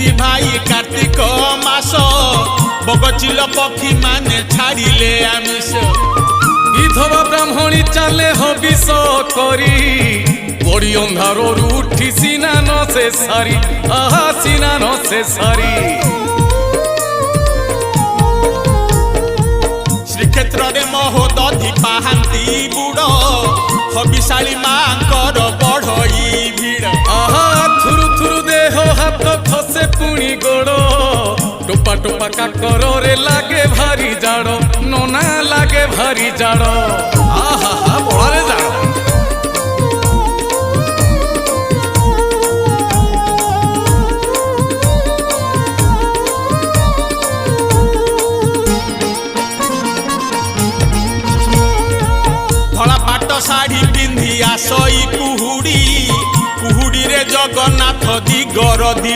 चालीसी भाई कार्तिक मास बगचिल पक्षी माने छाड़िले आमिष विधवा ब्राह्मणी चाले हबिष करी बड़ी अंधार उठी सिनान से सारी आहा सिनान से सारी श्रीक्षेत्र रे महोदधि पाहांती बुड़ हबिशाली मांकर बढ़ई भिड़ आहा थुरु थुरु देह हाथ खसे पुणी गोड़ टोपा टोपा काकर रे लागे भारी जाड़ नोना लागे भारी जाड़ आहा बड़े जाड़ धला पाट शाढ़ी पिंधि आसई कुहुड़ी कुहुड़ी रे जगन्नाथ दिगर दी